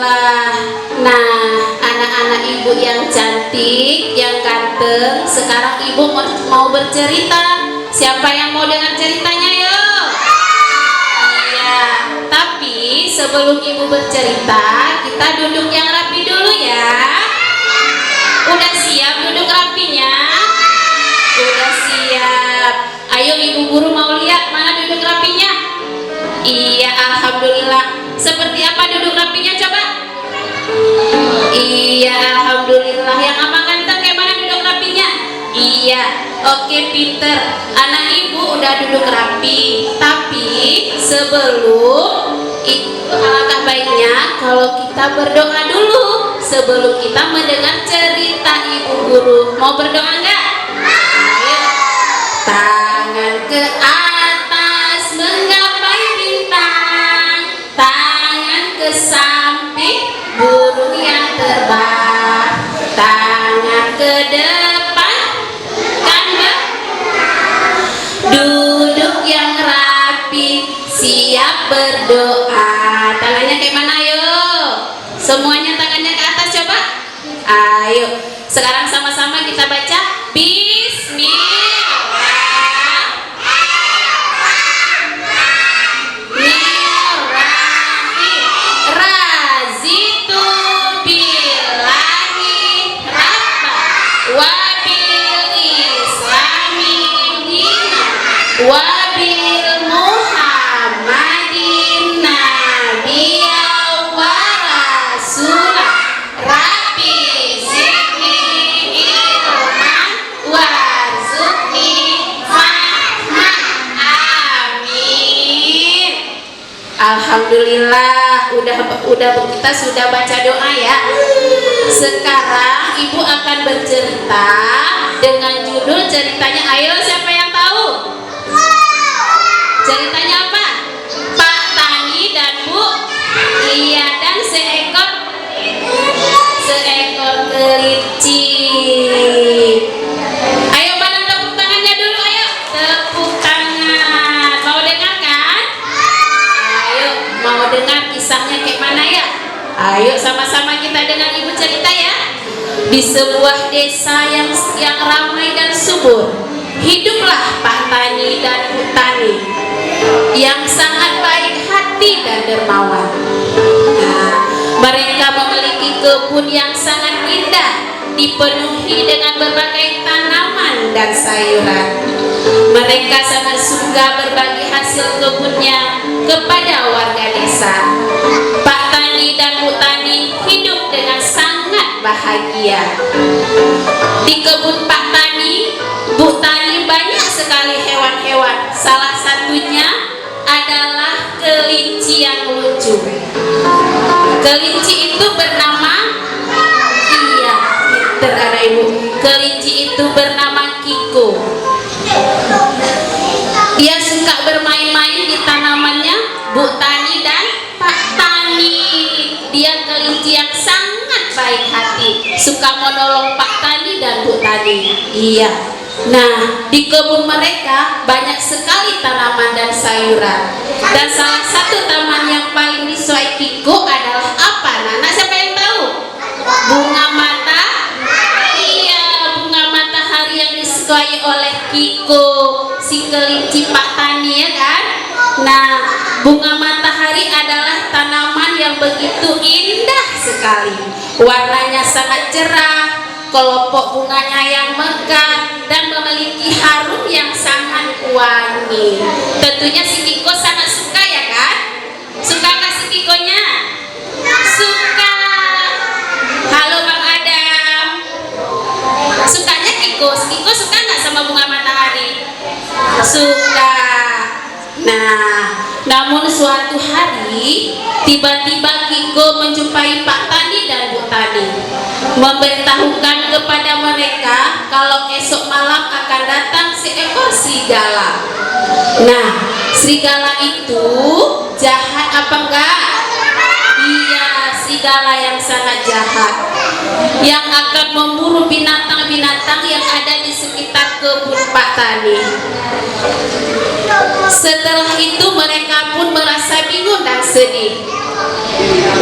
Baiklah. Nah, anak-anak ibu yang cantik, yang ganteng, sekarang ibu mau bercerita. Siapa yang mau dengar ceritanya, yuk? Iya. Tapi sebelum ibu bercerita, kita duduk yang rapi dulu ya. Udah siap duduk rapinya? Udah siap. Ayo ibu guru mau lihat mana duduk rapinya? Iya, alhamdulillah. Seperti apa duduk rapinya coba? Iya, alhamdulillah. Yang abang ganteng kayak mana duduk rapinya? Iya, oke, pinter. Anak ibu udah duduk rapi. Tapi sebelum itu alangkah baiknya kalau kita berdoa dulu sebelum kita mendengar cerita ibu guru. Mau berdoa enggak? Ayo. Tangan ke atas menggapai bintang, tangan ke samping burung yang terbang, tangan ke depan kan duduk yang rapi, siap berdoa. Tangannya kayak mana, yuk? Semuanya tangannya ke atas coba. Ayo, sekarang sama-sama kita baca wabil Muhammadin nabiyya wa rasulah rabbi zidni ilman warzuqni fahman. Amin. Alhamdulillah, udah kita sudah baca doa ya. Sekarang ibu akan bercerita dengan judul ceritanya. Ayo, siapa yang tahu? Ceritanya apa? Pak Tani dan Bu. Iya, dan seekor kelinci. Ayo pada tepuk tangannya dulu, ayo. Tepuk tangan. Mau dengar kan? Ayo, mau dengar kisahnya kayak mana ya? Ayo sama-sama kita dengar ibu cerita ya. Di sebuah desa yang ramai dan subur, hiduplah Pak Tani dan Bu Tani yang sangat baik hati dan dermawan. Nah, mereka memiliki kebun yang sangat indah, dipenuhi dengan berbagai tanaman dan sayuran. Mereka sangat suka berbagi hasil kebunnya kepada warga desa. Pak Tani dan Bu Tani hidup dengan sangat bahagia. Di kebun Pak Tani, Bu Tani banyak sekali hewan-hewan. Salah satunya adalah kelinci yang lucu. Kelinci itu bernama, iya, pinter ada ibu. Kelinci itu bernama Kiko. Dia suka bermain-main di tanamannya Bu Tani dan Pak Tani. Dia kelinci yang sangat baik hati, suka menolong Pak Tani dan Bu Tani. Iya. Nah, di kebun mereka banyak sekali tanaman dan sayuran. Dan salah satu taman yang paling disukai Kiko adalah apa? Nah, siapa yang tahu? Bunga mata. Iya, bunga matahari yang disukai oleh Kiko, si kelinci Pak Tani ya kan? Nah, bunga matahari adalah tanaman yang begitu indah sekali. Warnanya sangat cerah, kelompok bunganya yang mekar dan memiliki harum yang sangat wangi. Tentunya si Kiko sangat suka ya kan? Suka nggak si Kikonya? Suka. Halo Bang Adam. Sukanya Kiko. Kiko suka nggak sama bunga matahari? Suka. Nah, namun suatu hari tiba-tiba Kiko menjumpai Pak Tani dan Bu Tani, memberitahukan kepada mereka kalau esok malam akan datang seekor serigala. Nah, serigala itu jahat apa enggak? Iya, serigala yang sangat jahat, yang akan memburu binatang-binatang yang ada di sekitar kebun Pak Tani. Setelah itu mereka pun merasa bingung dan sedih.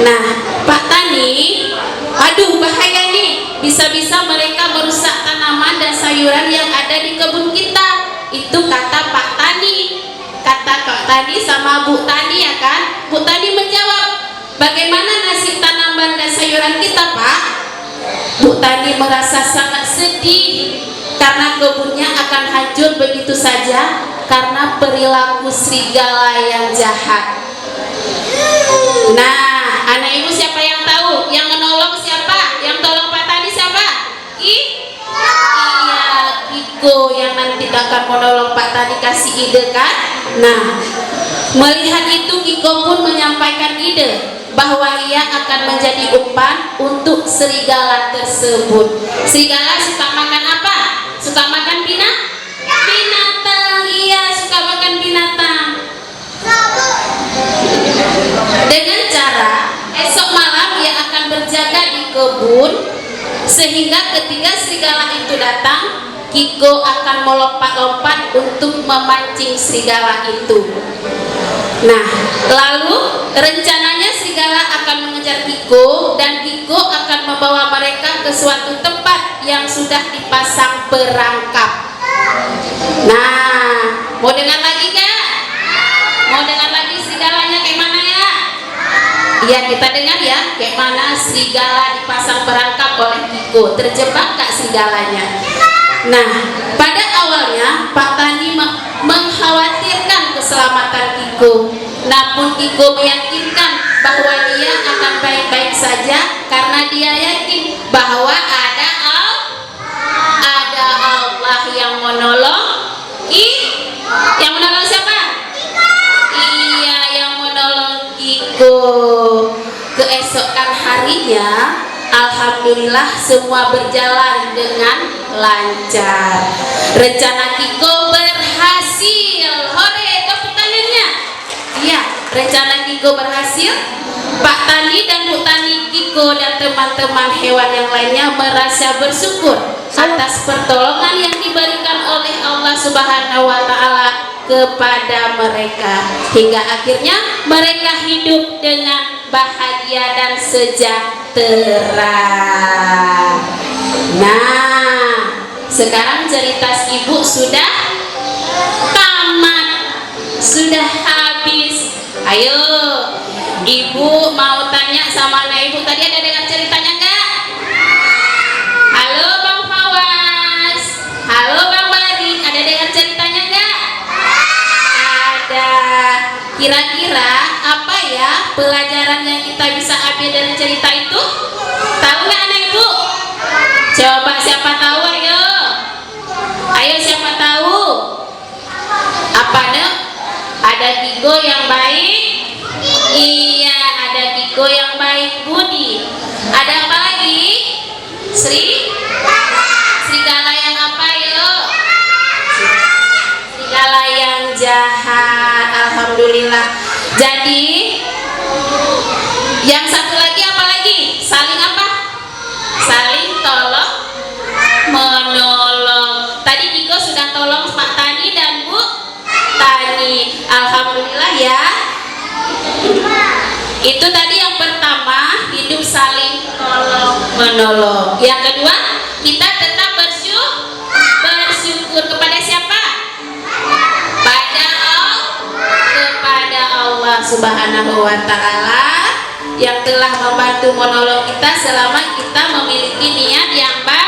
Nah, Pak Tani, aduh bahaya nih, bisa-bisa mereka merusak tanaman dan sayuran yang ada di kebun kita. Itu kata Pak Tani. Kata Pak Tani sama Bu Tani, ya kan? Bu Tani menjawab, bagaimana nasib tanaman dan sayuran kita, Pak? Bu Tani merasa sangat sedih karena kebunnya akan hancur begitu saja karena perilaku serigala yang jahat. Nah, anak ibu siapa yang tahu? Yang menolong siapa? Yang tolong Pak Tani siapa? Iya, Kiko yang nanti akan menolong Pak Tani, kasih ide kan? Nah, melihat itu Kiko pun menyampaikan ide bahwa ia akan menjadi umpan untuk serigala tersebut. Serigala suka makan apa? Suka makan binatang. Iya, suka makan binatang. Dengan cara esok malam ia akan berjaga di kebun, sehingga ketika serigala itu datang, Kiko akan melompat-lompat untuk memancing serigala itu. Nah, lalu rencananya serigala akan mengejar Kiko dan Kiko akan membawa mereka ke suatu tempat yang sudah dipasang perangkap. Nah, mau dengar lagi gak? Mau dengar lagi serigalanya kayak mana ya? Iya, kita dengar ya, kayak mana serigala dipasang perangkap oleh Kiko. Terjebak gak serigalanya? Nah, pada awalnya Pak Tani mengkhawatirkan keselamatan Kiko. Namun Kiko meyakinkan bahwa dia akan baik-baik saja karena dia yakin bahwa ada Allah yang menolong. Yang menolong siapa? Iya, yang menolong Kiko. Keesokan harinya, alhamdulillah semua berjalan dengan lancar. Rencana Kiko berhasil. Hore, tepuk tangannya. Iya, rencana Kiko berhasil. Pak Tani dan Bu Tani, Kiko dan teman-teman hewan yang lainnya merasa bersyukur atas pertolongan yang diberikan oleh Allah Subhanahu wa Ta'ala kepada mereka, hingga akhirnya mereka hidup dengan bahagia dan sejahtera. Nah, sekarang cerita ibu sudah tamat, sudah habis. Ayo, ibu mau tanya sama anak ibu, tadi ada dengar ceritanya enggak? Halo Bang Fawas, halo Bang Bari, ada dengar ceritanya enggak? Ada. Kira-kira apa ya pelajaran yang kita bisa ambil dari cerita itu? Tahu nggak anak ibu? Coba siapa tahu, ayo. Ayo siapa tahu? Apa nih? Ada Kiko yang baik. Iya, ada Kiko yang baik budi. Ada apa lagi? Serigala yang apa yuk? Serigala yang jahat. Alhamdulillah. Jadi yang satu lagi apa lagi? Saling apa? Saling tolong menolong. Tadi Kiko sudah tolong Pak Tani dan Bu Tani. Alhamdulillah ya. Itu tadi yang pertama, hidup saling tolong menolong. Yang kedua, kita tetap bersyukur kepada siapa? Kepada Allah Subhanahu wa Ta'ala yang telah membantu menolong kita selama kita memiliki niat yang baik.